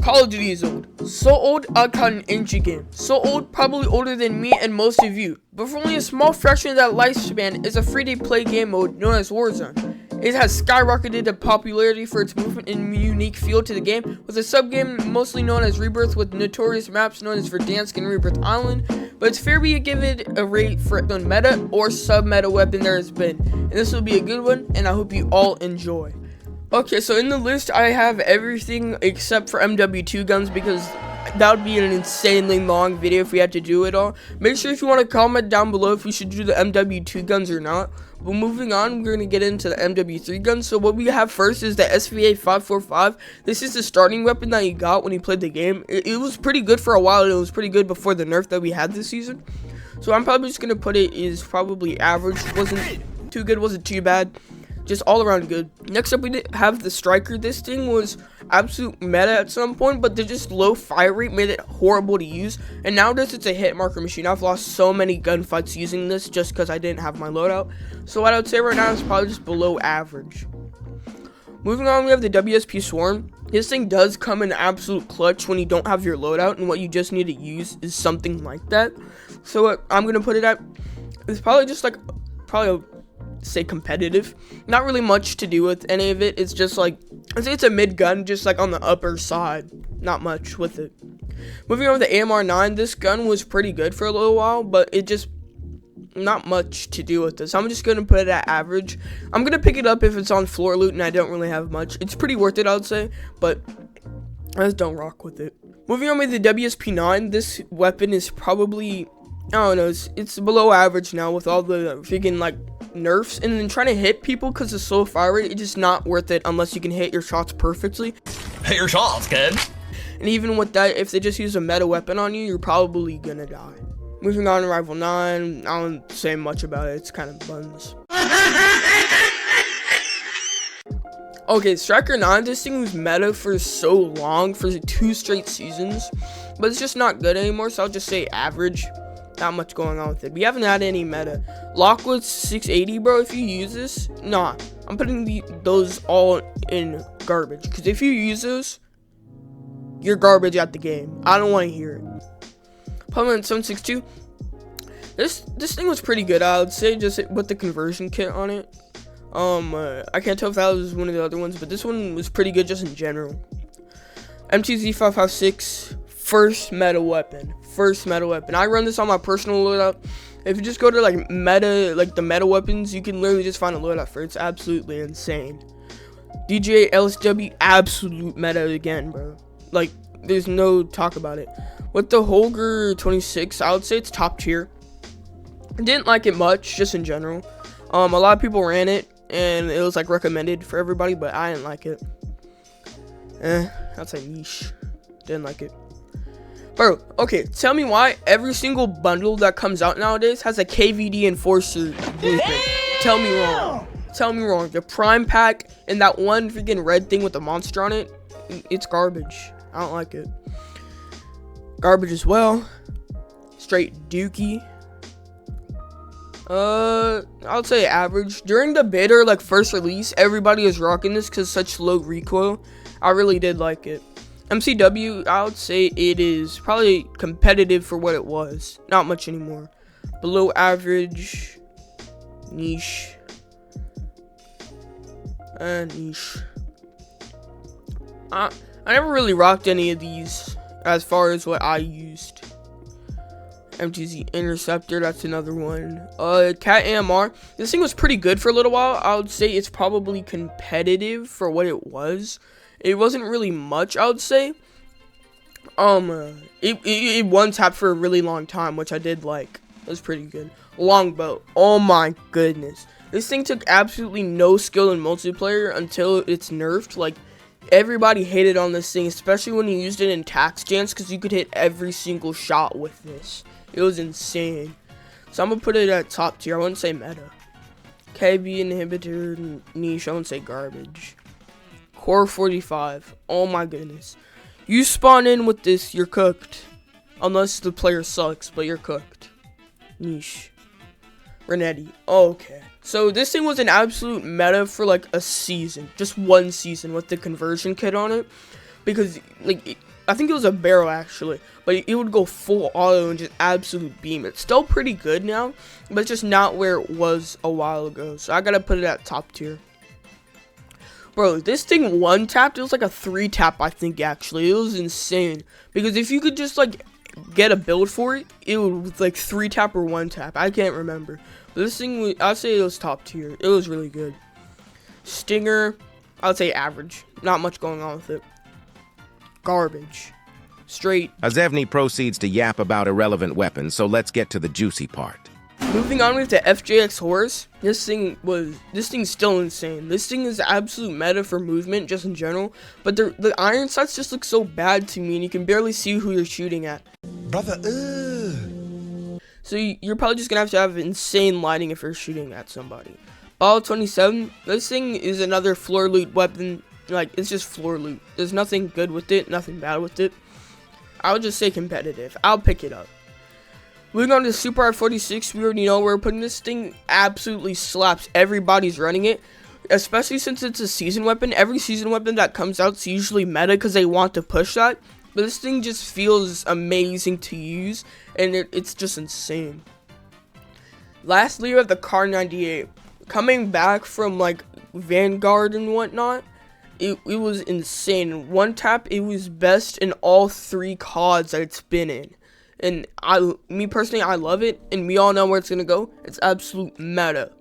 Call of Duty is old. So old, I caught an injury game. So old, probably older than me and most of you. But for only a small fraction of that lifespan is a free-to-play game mode known as Warzone. It has skyrocketed in popularity for its movement and unique feel to the game, with a sub-game mostly known as Rebirth with notorious maps known as Verdansk and Rebirth Island. But it's fair we give it a rate for the meta or sub-meta weapon there has been. And this will be a good one, and I hope you all enjoy. Okay, so in the list, I have everything except for MW2 guns because that would be an insanely long video if we had to do it all. Make sure if you want to comment down below if we should do the MW2 guns or not. But moving on, we're going to get into the MW3 guns. So what we have first is the SVA 545. This is the starting weapon that you got when you played the game. It was pretty good for a while. It was pretty good before the nerf that we had this season. So I'm probably just going to put it is probably average. Wasn't too good, wasn't too bad. Just all around good. Next up, we have the Striker. This thing was absolute meta at some point, but the just low fire rate made it horrible to use. And nowadays, it's a hit marker machine. I've lost so many gunfights using this just because I didn't have my loadout. So what I would say right now is probably just below average. Moving on, we have the WSP Swarm. This thing does come in absolute clutch when you don't have your loadout, and what you just need to use is something like that. So what I'm gonna put it at is probably just like say competitive. Not really much to do with any of it. It's just like, I'd say it's a mid gun, just like on the upper side. Not much with it. Moving on to the AMR9, this gun was pretty good for a little while, but it just not much to do with this. I'm just gonna put it at average. I'm gonna pick it up if it's on floor loot and I don't really have much. It's pretty worth it, I would say, but I just don't rock with it. Moving on with the WSP9, this weapon is probably, I don't know, it's below average now with all the freaking like nerfs, and then trying to hit people because of slow fire rate, it's just not worth it unless you can hit your shots perfectly. Hit your shots, kid. And even with that, if they just use a meta weapon on you, you're probably gonna die. Moving on to Rival 9, I don't say much about it, it's kind of buns. Okay, Striker 9, this thing was meta for so long, for 2 straight seasons, but it's just not good anymore, so I'll just say average. Not much going on with it. We haven't had any meta. Lockwood's 680, bro. If you use this, nah. I'm putting those all in garbage. Because if you use those, you're garbage at the game. I don't want to hear it. Pummel 762. This thing was pretty good, I would say, just with the conversion kit on it. I can't tell if that was one of the other ones, but this one was pretty good just in general. MTZ 556. First meta weapon. I run this on my personal loadout. If you just go to like meta, like the meta weapons, you can literally just find a loadout for it. It's absolutely insane. DJ LSW, absolute meta again, bro. Like, there's no talk about it. With the Holger 26, I would say it's top tier. I didn't like it much, just in general. A lot of people ran it, and it was like recommended for everybody, but I didn't like it. I'd say niche. Didn't like it. Bro, okay, tell me why every single bundle that comes out nowadays has a KVD Enforcer blueprint. Tell me wrong. Tell me wrong. The Prime Pack and that one freaking red thing with the monster on it, it's garbage. I don't like it. Garbage as well. Straight dookie. I would say average. During the beta, or like first release, everybody was rocking this because such low recoil. I really did like it. MCW, I would say it is probably competitive for what it was. Not much anymore. Below average. Niche. Niche. I never really rocked any of these as far as what I used. MTZ Interceptor, that's another one. Cat AMR. This thing was pretty good for a little while. I would say it's probably competitive for what it was. It wasn't really much, I would say. It one-tapped for a really long time, which I did like. It was pretty good. Longbow. Oh my goodness. This thing took absolutely no skill in multiplayer until it's nerfed. Like, everybody hated on this thing, especially when you used it in tax jams, because you could hit every single shot with this. It was insane. So I'm going to put it at top tier. I wouldn't say meta. KB inhibitor niche. I wouldn't say garbage. Core 45. Oh my goodness. You spawn in with this, you're cooked. Unless the player sucks, but you're cooked. Niche. Renetti. Okay. So this thing was an absolute meta for like a season. Just one season with the conversion kit on it. Because like I think it was a barrel actually, but it would go full auto and just absolute beam. It's still pretty good now, but it's just not where it was a while ago. So I gotta put it at top tier. Bro, this thing one tapped. It was like a 3-tap, I think. Actually, it was insane because if you could just like get a build for it, it would like 3-tap or 1-tap. I can't remember, but this thing, I'd say it was top tier. It was really good. Stinger, I'd say average. Not much going on with it. Garbage. Straight. Azevni proceeds to yap about irrelevant weapons, so let's get to the juicy part. Moving on with the FJX horse, this thing's still insane. This thing is absolute meta for movement just in general, but the iron sights just look so bad to me and you can barely see who you're shooting at. Brother, So you're probably just gonna have to have insane lighting if you're shooting at somebody. Ball 27, this thing is another floor loot weapon. Like, it's just floor loot. There's nothing good with it, nothing bad with it. I would just say competitive. I'll pick it up. Moving on to Super R46, we already know where we're putting this thing. Absolutely slaps. Everybody's running it, especially since it's a season weapon. Every season weapon that comes out is usually meta because they want to push that. But this thing just feels amazing to use, and it's just insane. Lastly, we have the Car 98. Coming back from like Vanguard and whatnot, it was insane. One tap, it was best in all 3 CODs that it's been in. And me personally, I love it, and we all know where it's gonna go. It's absolute meta.